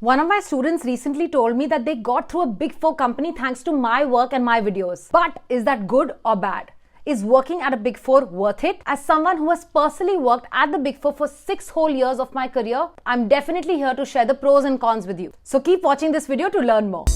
One of my students recently told me that they got through a Big Four company thanks to my work and my videos. But is that good or bad? Is working at a Big Four worth it? As someone who has personally worked at the Big Four for 6 whole years of my career, I'm definitely here to share the pros and cons with you. So keep watching this video to learn more.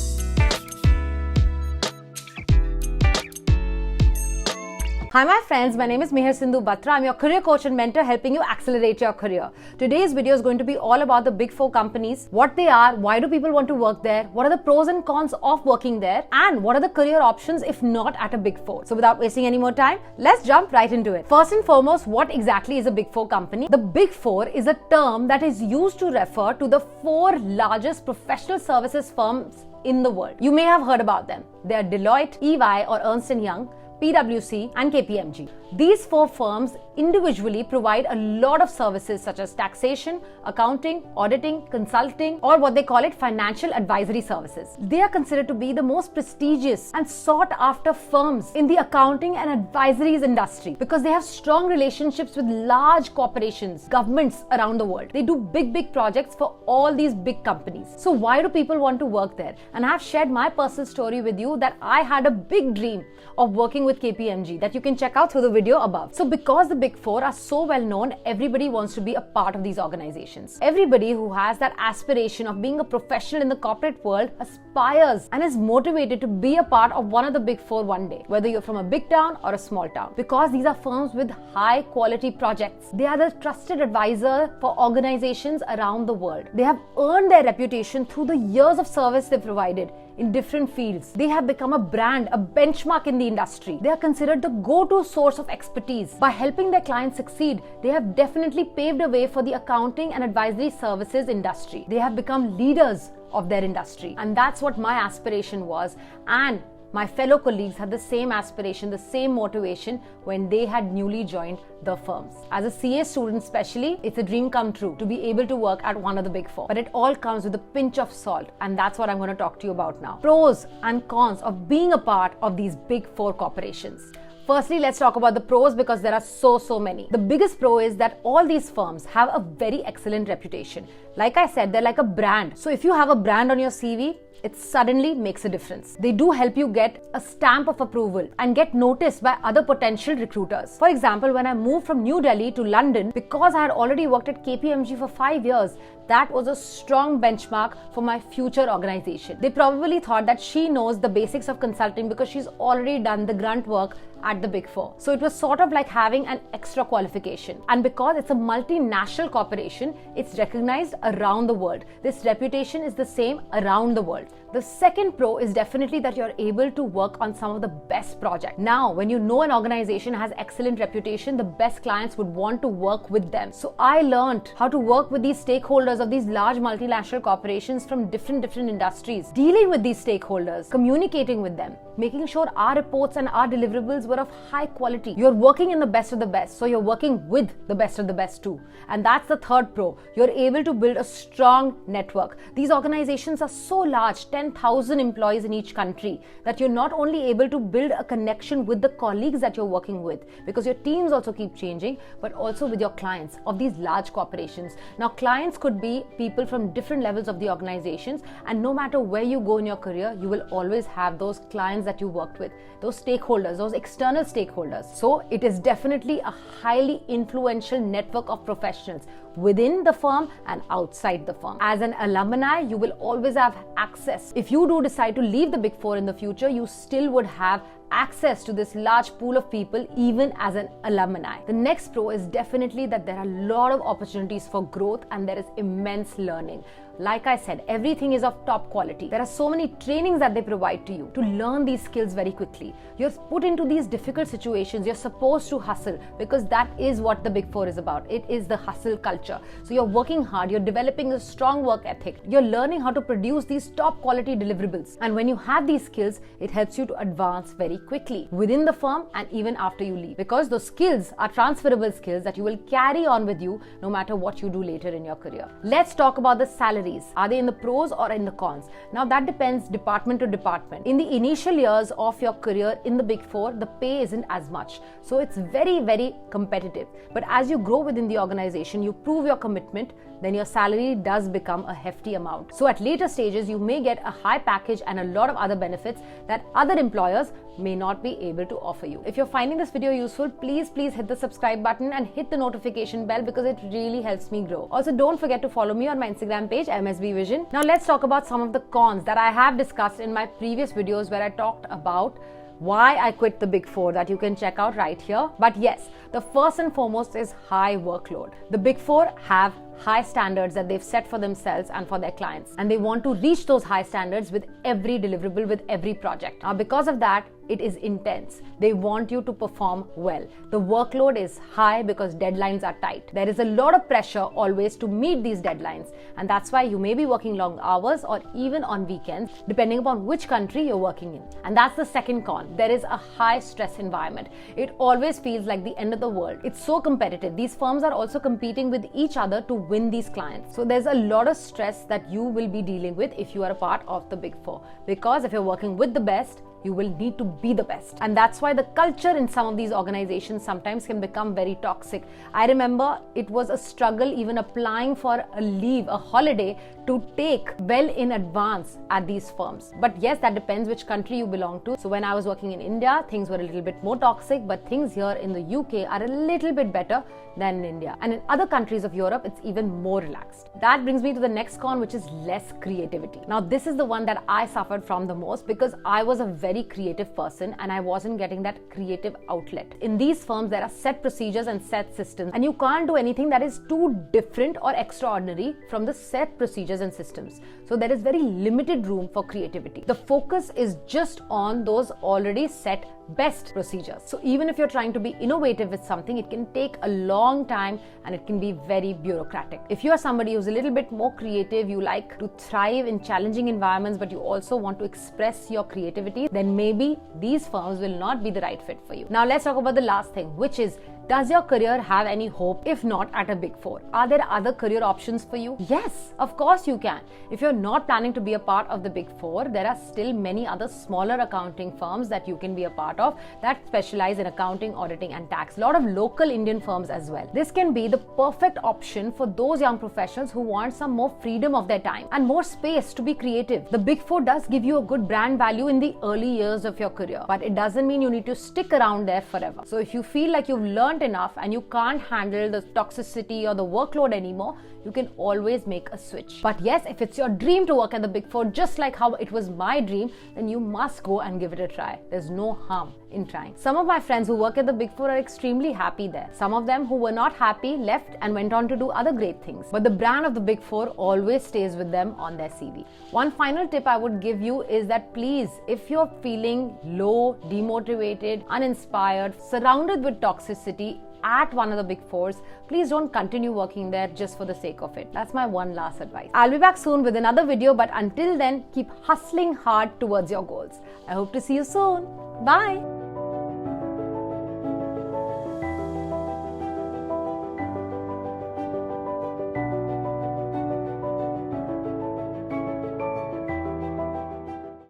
Hi my friends, my name is Mehar Sindhu Batra. I'm your career coach and mentor helping you accelerate your career. Today's video is going to be all about the Big Four companies, what they are, why do people want to work there, what are the pros and cons of working there, and what are the career options if not at a Big Four. So without wasting any more time, let's jump right into it. First and foremost, what exactly is a Big Four company? The Big Four is a term that is used to refer to the 4 largest professional services firms in the world. You may have heard about them. They are Deloitte, EY or Ernst & Young, PwC and KPMG. These 4 firms individually provide a lot of services such as taxation, accounting, auditing, consulting, or what they call it financial advisory services. They are considered to be the most prestigious and sought after firms in the accounting and advisories industry because they have strong relationships with large corporations, governments around the world. They do big projects for all these big companies. So why do people want to work there? And I have shared my personal story with you that I had a big dream of working with KPMG that you can check out through the video above. So because the Big Four are so well known, everybody wants to be a part of these organizations. Everybody who has that aspiration of being a professional in the corporate world aspires and is motivated to be a part of one of the Big Four one day, whether you're from a big town or a small town, because these are firms with high quality projects. They are the trusted advisor for organizations around the world. They have earned their reputation through the years of service they provided in different fields. They have become a brand, a benchmark in the industry. They are considered the go-to source of expertise. By helping their clients succeed, they have definitely paved a way for the accounting and advisory services industry. They have become leaders of their industry. And that's what my aspiration was. And my fellow colleagues had the same aspiration, the same motivation when they had newly joined the firms. As a CA student especially, it's a dream come true to be able to work at one of the Big Four. But it all comes with a pinch of salt, and that's what I'm going to talk to you about now. Pros and cons of being a part of these Big Four corporations. Firstly, let's talk about the pros because there are so many. The biggest pro is that all these firms have a very excellent reputation. Like I said, they're like a brand. So if you have a brand on your CV, it suddenly makes a difference. They do help you get a stamp of approval and get noticed by other potential recruiters. For example, when I moved from New Delhi to London, because I had already worked at KPMG for 5 years, that was a strong benchmark for my future organization. They probably thought that she knows the basics of consulting because she's already done the grunt work at the Big Four. So it was sort of like having an extra qualification. And because it's a multinational corporation, it's recognized around the world. This reputation is the same around the world. The second pro is definitely that you're able to work on some of the best projects. Now, when you know an organization has excellent reputation, the best clients would want to work with them. So I learned how to work with these stakeholders of these large multinational corporations from different industries, dealing with these stakeholders, communicating with them, making sure our reports and our deliverables were of high quality. You're working in the best of the best, so you're working with the best of the best too. And that's the third pro. You're able to build a strong network. These organizations are so large, 10,000 employees in each country, that you're not only able to build a connection with the colleagues that you're working with, because your teams also keep changing, but also with your clients of these large corporations. Now, clients could be people from different levels of the organizations, and no matter where you go in your career, you will always have those clients that you worked with, those stakeholders, those external stakeholders. So it is definitely a highly influential network of professionals within the firm and outside the firm. As an alumni, you will always have access. If you do decide to leave the Big Four in the future, you still would have access to this large pool of people even as an alumni. The next pro is definitely that there are a lot of opportunities for growth and there is immense learning. Like I said, everything is of top quality. There are so many trainings that they provide to you to learn these skills very quickly. You're put into these difficult situations. You're supposed to hustle because that is what the Big Four is about. It is the hustle culture. So you're working hard. You're developing a strong work ethic. You're learning how to produce these top quality deliverables. And when you have these skills, it helps you to advance very quickly within the firm and even after you leave, because those skills are transferable skills that you will carry on with you no matter what you do later in your career. Let's talk about the salary. salaries? Are they in the pros or in the cons? Now that depends department to department. In the initial years of your career in the Big Four, the pay isn't as much. So it's very, very competitive. But as you grow within the organization, you prove your commitment, then your salary does become a hefty amount. So at later stages, you may get a high package and a lot of other benefits that other employers may not be able to offer you. If you're finding this video useful, please hit the subscribe button and hit the notification bell because it really helps me grow. Also, don't forget to follow me on my Instagram page, MSB Vision. Now let's talk about some of the cons that I have discussed in my previous videos where I talked about why I quit the Big Four, that you can check out right here. But yes, the first and foremost is high workload. The Big Four have high standards that they've set for themselves and for their clients, and they want to reach those high standards with every deliverable, with every project. Now because of that, it is intense. They want you to perform well. The workload is high because deadlines are tight. There is a lot of pressure always to meet these deadlines, and that's why you may be working long hours or even on weekends, depending upon which country you're working in. And that's the second con. There is a high stress environment. It always feels like the end of the world. It's so competitive. These firms are also competing with each other to win these clients. So there's a lot of stress that you will be dealing with if you are a part of the Big Four, because if you're working with the best, you will need to be the best. And that's why the culture in some of these organizations sometimes can become very toxic. I remember it was a struggle even applying for a leave, a holiday to take well in advance at these firms. But yes, that depends which country you belong to. So when I was working in India, things were a little bit more toxic, but things here in the UK are a little bit better than in India. And in other countries of Europe, it's even more relaxed. That brings me to the next con, which is less creativity. Now, this is the one that I suffered from the most because I was a very creative person and I wasn't getting that creative outlet. In these firms, there are set procedures and set systems, and you can't do anything that is too different or extraordinary from the set procedures and systems. So there is very limited room for creativity. The focus is just on those already set best procedures. So even if you're trying to be innovative with something, it can take a long time and it can be very bureaucratic. If you are somebody who's a little bit more creative, you like to thrive in challenging environments, but you also want to express your creativity, then maybe these firms will not be the right fit for you. Now let's talk about the last thing, which is, does your career have any hope if not at a Big Four? Are there other career options for you? Yes, of course you can. If you're not planning to be a part of the Big Four, there are still many other smaller accounting firms that you can be a part of that specialize in accounting, auditing and tax. A lot of local Indian firms as well. This can be the perfect option for those young professionals who want some more freedom of their time and more space to be creative. The Big Four does give you a good brand value in the early years of your career, but it doesn't mean you need to stick around there forever. So if you feel like you've learned enough and you can't handle the toxicity or the workload anymore, you can always make a switch. But yes, if it's your dream to work at the Big Four, just like how it was my dream, then you must go and give it a try. There's no harm in trying. Some of my friends who work at the Big Four are extremely happy there. Some of them who were not happy left and went on to do other great things. But the brand of the Big Four always stays with them on their CV. One final tip I would give you is that please, if you're feeling low, demotivated, uninspired, surrounded with toxicity at one of the Big Fours, please don't continue working there just for the sake of it. That's my one last advice. I'll be back soon with another video, but until then, keep hustling hard towards your goals. I hope to see you soon. Bye.